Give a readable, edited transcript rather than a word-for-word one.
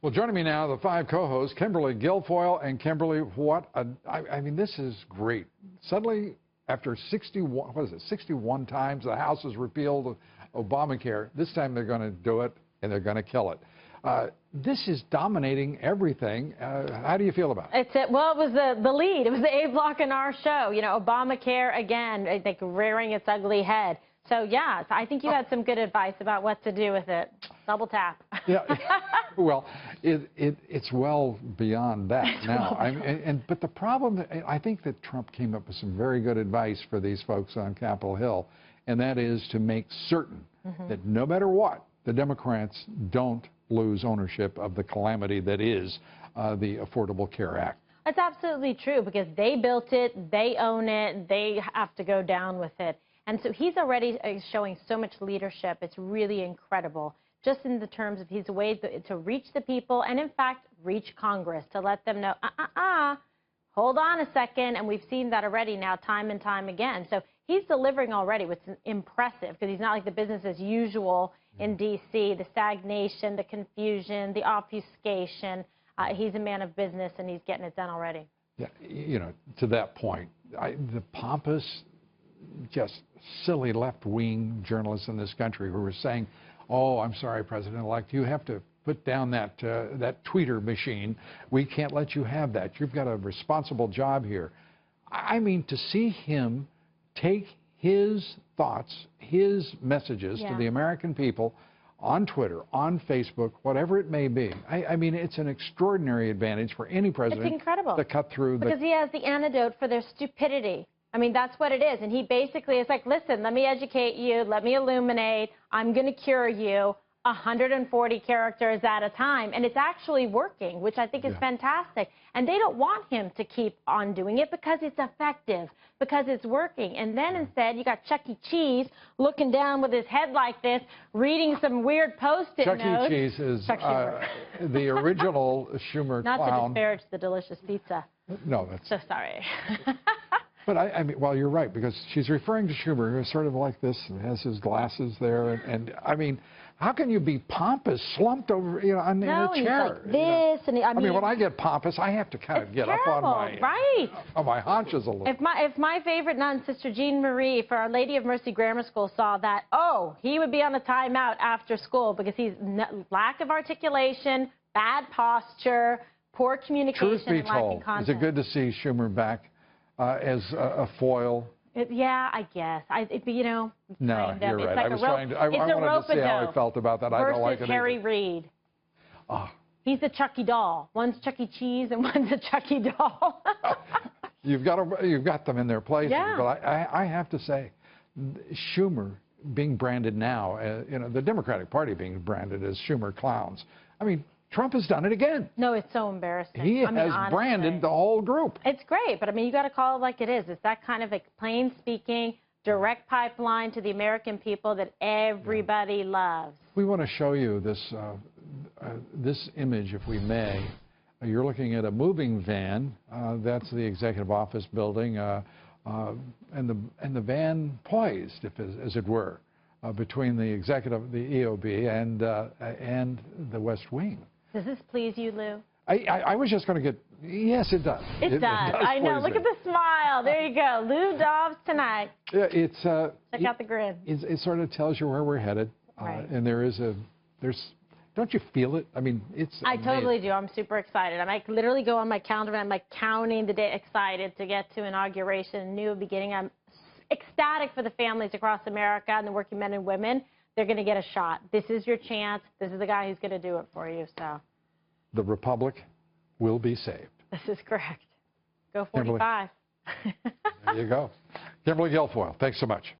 Well, joining me now, the five co-hosts, Kimberly Guilfoyle. And Kimberly, I mean, this is great. Suddenly, after 61 times the House has repealed Obamacare, this time they're going to do it, and they're going to kill it. This is dominating everything. How do you feel about it? Well, it was the lead. It was the A block in our show. You know, Obamacare, again, I think rearing its ugly head. So, yeah, I think you had some good advice about what to do with it. Double tap. Yeah, well, it's well beyond that now. But the problem, I think that Trump came up with some very good advice for these folks on Capitol Hill, and that is to make certain that no matter what, the Democrats don't lose ownership of the calamity that is the Affordable Care Act. That's absolutely true, because they built it, they own it, they have to go down with it. And so he's already showing so much leadership. It's really incredible, just in the terms of his way to reach the people and, in fact, reach Congress, to let them know, hold on a second. And we've seen that already now time and time again. So he's delivering already, which is impressive, because he's not like the business as usual in D.C., the stagnation, the confusion, the obfuscation. He's a man of business, and he's getting it done already. Yeah, you know, to that point, the pompous, just silly left-wing journalists in this country who were saying, oh, I'm sorry, President-elect, you have to put down that tweeter machine. We can't let you have that. You've got a responsible job here. I mean, to see him take his thoughts, his messages to the American people on Twitter, on Facebook, whatever it may be. I mean, it's an extraordinary advantage for any president. It's incredible. To cut through because he has the antidote for their stupidity. I mean, that's what it is. And he basically is like, listen, let me educate you. Let me illuminate. I'm going to cure you 140 characters at a time. And it's actually working, which I think is fantastic. And they don't want him to keep on doing it because it's effective, because it's working. And then instead, you got Chuck E. Cheese looking down with his head like this, reading some weird Post-it notes. Chuck E. Cheese is the original Schumer Not clown. Not to disparage the delicious pizza. No, that's... So sorry. But I mean, well, you're right, because she's referring to Schumer, who's sort of like this, and has his glasses there, and I mean, how can you be pompous, slumped over, you know, in a chair? He's like this, and I mean, when I get pompous, I have to kind of get up on my haunches a little. If my favorite nun, Sister Jean Marie, for Our Lady of Mercy Grammar School, saw that, oh, he would be on a timeout after school because he's lack of articulation, bad posture, poor communication, Truth be and lacking told, content. is it good to see Schumer back as a foil? Yeah, I guess. You know, no, you're right. Like I wanted to see how I felt about that. I don't like it. Harry Reid. He's a Chucky doll. One's Chuck E. Cheese and one's a Chucky doll. You've got them in their places. Yeah. But I have to say, Schumer being branded now, you know, the Democratic Party being branded as Schumer clowns. I mean, Trump has done it again. No, it's so embarrassing. He has branded the whole group. It's great, but I mean, you got to call it like it is. It's that kind of a plain speaking, direct pipeline to the American people that everybody loves. We want to show you this this image, if we may. You're looking at a moving van. That's the executive office building, and the van poised, as it were, between the EOB, and the West Wing. Does this please you, Lou? I was just going to get... Yes, it does. It does. I know. Look at the smile. There you go. Lou Dobbs tonight. Yeah, check out the grin. It sort of tells you where we're headed. Right. And there's... Don't you feel it? I mean, it's amazing. I totally do. I'm super excited. I like literally go on my calendar and I'm like counting the day, excited to get to inauguration, new beginning. I'm ecstatic for the families across America and the working men and women. They're going to get a shot. This is your chance. This is the guy who's going to do it for you. So, the Republic will be saved. This is correct. Go 45. There you go. Kimberly Guilfoyle, thanks so much.